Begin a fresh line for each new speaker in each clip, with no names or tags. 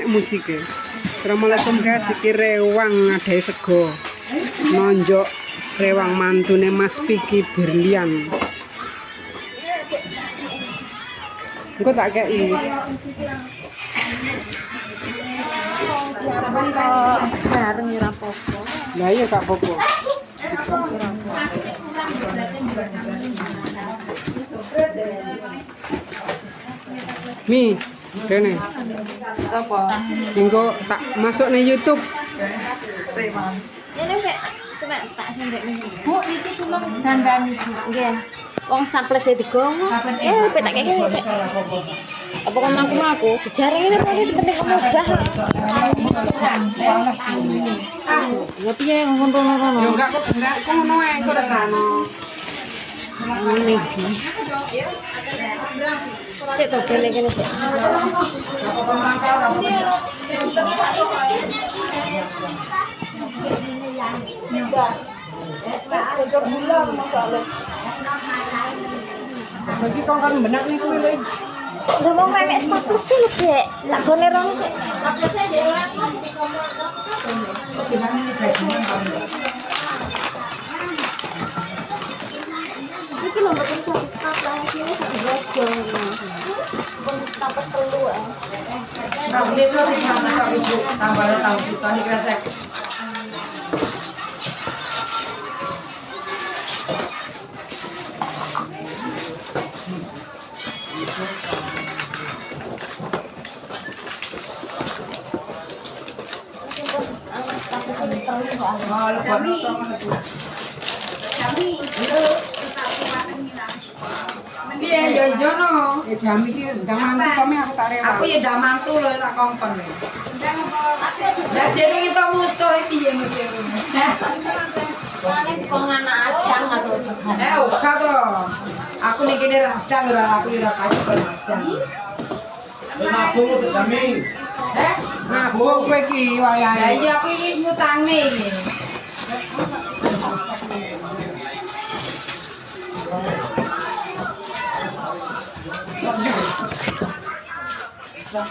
nek musike. Assalamualaikum guys, iki rewang adae sego. Nonjok rewang mantune Mas Piki Berlian. Engko tak kei.
Bareng ora apa-apa.
Lah iya gak apa-apa. Mi, kene.
Apa?
Engko tak masuk ning YouTube.
Ini Mbak, coba tak sendek nih. Bu, iki tulung dandani Bu. Nggih. Wong samples e digongo. Mbak tak kene. Apa kon aku dijaring ini paling penting kamu ubah. Ya piye ngono-ngono.
Yo enggak ngono ae engko resano.
Ini. Sik to kene kene sik.
Bagi kau kan benak nih kuwi lho.
Lha wong nek status sih lho, Dek. Tak gone rono sik. Iki lho mboten status status iki sak bojong. Pun status perlu ae.
Rambutnya tuh tambah tahu kita nih kresek. Piye ya jono? Ya jam iki ndang mantu kome aku tak rewang. Aku ya ndang mantu lho tak kongkon. Lah jero kita musuh piye musuh.
Kok anak adang karo.
Uga to. Aku ning kene radang ora aku ora kasih radang.
Nabung udah jamin.
Nabung kowe iki wayahe. Lah iya aku iki ngutange iki.
Aku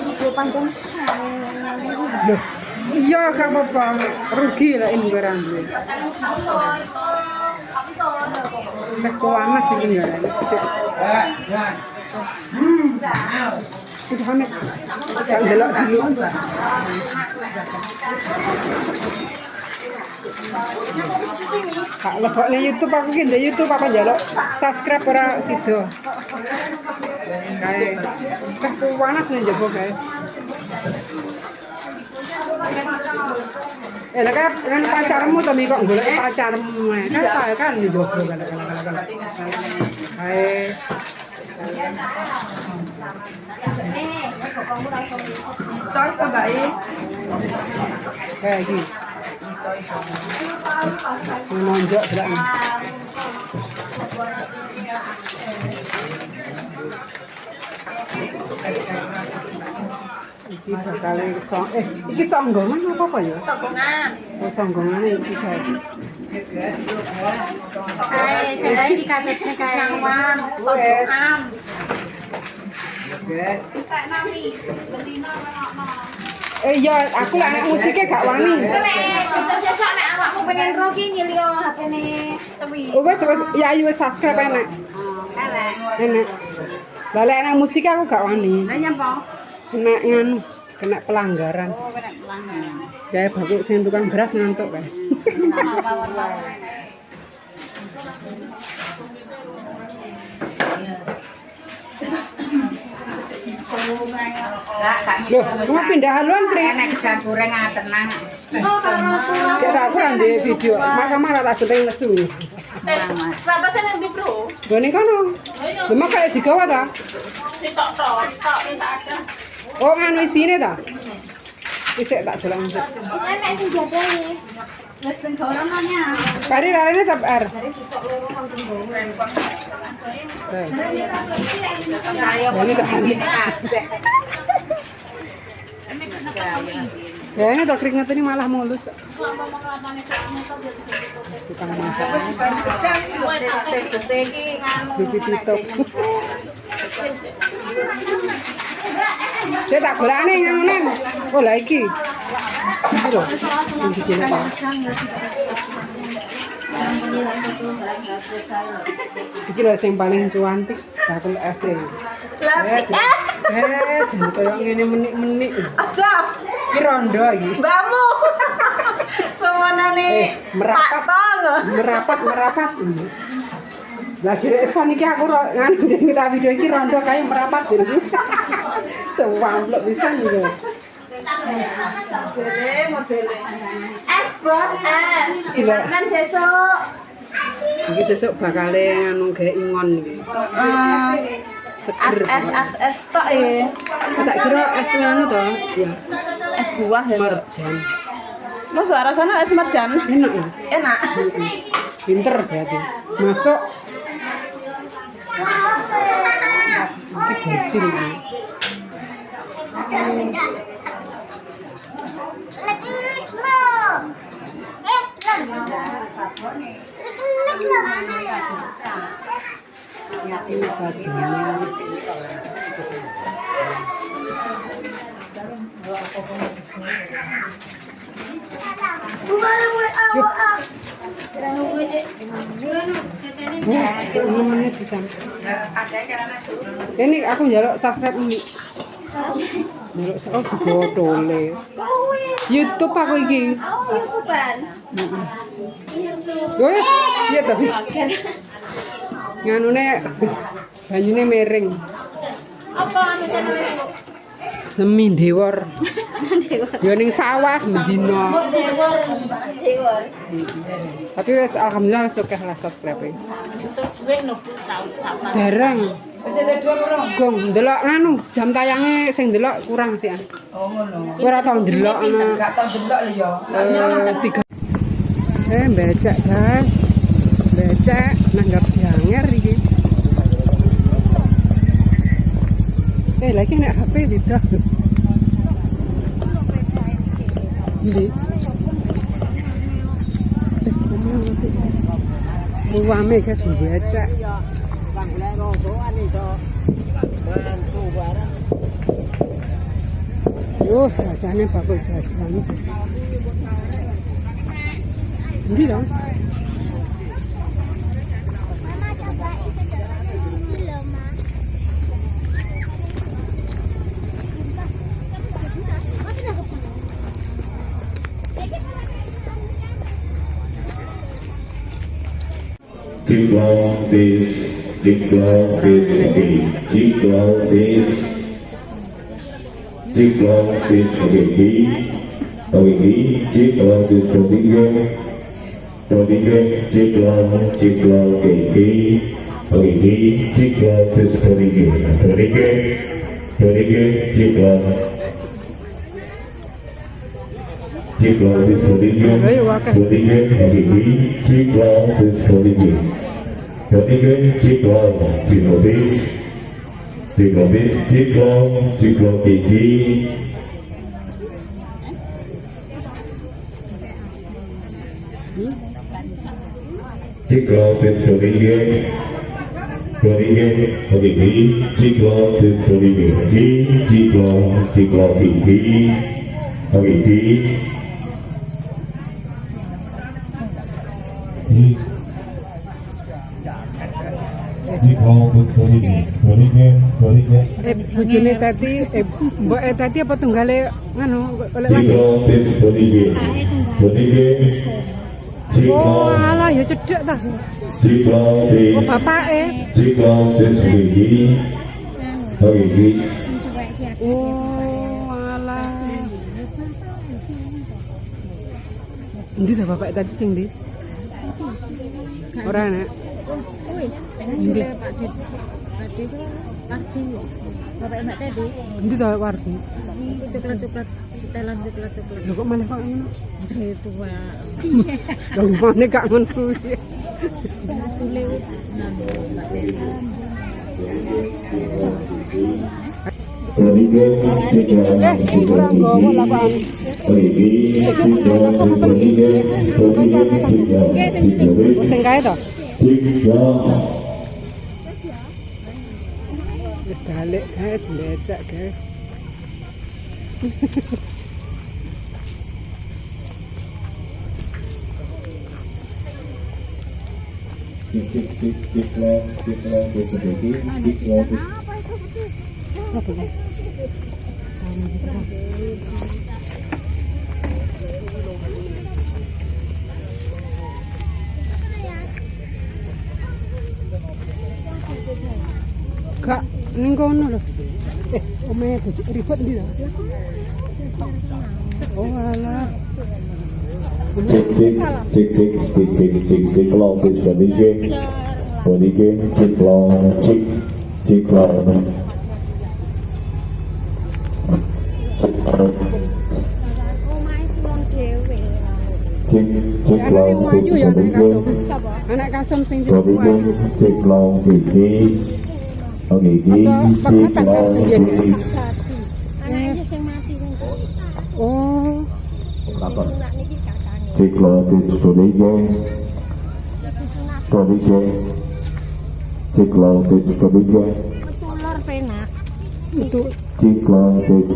video panjang
Loh, iya gak apa-apa, rugi lah ini barang duit. Nek panas iki enggak. Itu hamet. Tak delok dulu. Kak lebokne YouTube aku ki ndek YouTube apa njaluk subscribe ora sido. Kae panas nih jebo guys. Lah kan pacarmu to mi kok golek pacarmu kan njogo kan. Kae iso bae. Kayak iki. Iso. Nonjok delok. Iki bakale iki songgongan apa ya?
Songgongan.
Oh, songgongane iki guys.
Saya di KTP Kayawan, Tojokan. Pak Nami,
Iya, aku lah anak musiknya gak wani.
Sesuk nek awakmu pengen ro ki nyilio HP-ne sewi.
Oh, wes ya ayo wes subscribe enak. Enak. Lah lek anak musik aku gak wani.
Lah nyapa?
Kena nganu, kena pelanggaran.
Oh, kena pelanggaran.
Ya baku sing tukang beras ngantuk kae. Loh, kamu pindah haluan Tri?
Enak gedang goreng tenang.
Oh, karo
Kita aku di video, maka tak penting lesu.
Siapa sih yang di bro?
Gone kono. Cuma kayak digawa ta?
Tok ada.
Oh, nganu isine ta? Isik tak delok musik.
Wis enek sing jadane. Wis sing gorongannya.
Kari rarene tap R. Ini tak
Kayaknya udah keringet ini malah mulus. Tukang masak. Bibi tutup. Saya tak golane ngonen. Oh lah iki. Iki lho. Sing digolek. Iki lho sing paling cuantik bakul es e. Jenenge koyo ngene menik-menik.
Aja.
Iki rondo iki.
Mbakmu. Semonane
merapat. Lah jere eson iki aku nganu kita video iki rondo kae merapat jere iki. Sewamplok pisan iki.
Es bos es. Kan sesuk.
Iki sesuk bakale nganu gawe ingon iki. Seger.
Es tok ya.
Tak kira es nganu to. Ya.
Es buah ya.
Marjan.
Masa rasanya es marjan?
Enak ya?
Enak.
Pinter berarti. Masuk. Ini bocil ini. Ini sajiannya. Yuk. 6 menit bisa. Ini aku njaluk subscribe ini. Njaluk botole. YouTube aku iki.
Oh, YouTuber.
Yo, iya tapi. Nganune banyune miring.
Apa anu jenenge?
Semi dewor. Yo ning sawah ndino.
Dewor.
Tapi wis alhamdulillah wis akeh lah subscribe.
Untuk gue nubuk sama.
Dereng.
Wis ada 2 kurang.
Gong ndelok anu jam tayange sing ndelok kurang sih.
Oh ngono.
Kowe ora tau ndelok ana.
Enggak tau delok lho ya.
3 becak guys. Becak nanggap janger iki. Lagi nek HP gitu. Ndi. Rame guys becak. Jajane bakul jajan. Ndi lho?
Jiklong bis okay. Jiklong bis okay. Jiklong bis Jiklong
Bojone tadi, mboke tadi apa tunggale nganu oleh Oh, alah ya cedek ta. Oh, bapake. Oh, alah. Endi ta bapak tadi sing ndi? Ora nek. Endi? Bapak Mbak Teddy. Endi ta warti? Coklat-coklat setelan coklat-coklat. Lho kok malah kok ngono? Itu wae. Lho ngene gak ngono kuwi. Tule nang Mbak Teddy.
Berike Ciklong
kurang gowo lah Pak.
Berike Ciklong Berike Ciklong
Sing kae to.
Ciklong
Balik guys, becak guys.
Ciklong Ciklong
Apa ya? Sama gitu. Kak, ning kono lho. Omahe bojo ribet ndi lho. Oh alah.
Ciklong bis Berike Ciklong Ciklong Ciklong
Maju ya anak kasum. Anak kasum sing jeneng Maju.
Ciklong iki Ciklong iki
Anaknya sing mati niku.
Oh,
Ciklong bis Berike Ciklong bis Berike
Ketulur penak.
itu
Ciklong bis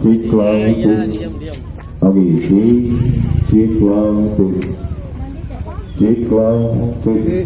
Ciklong bis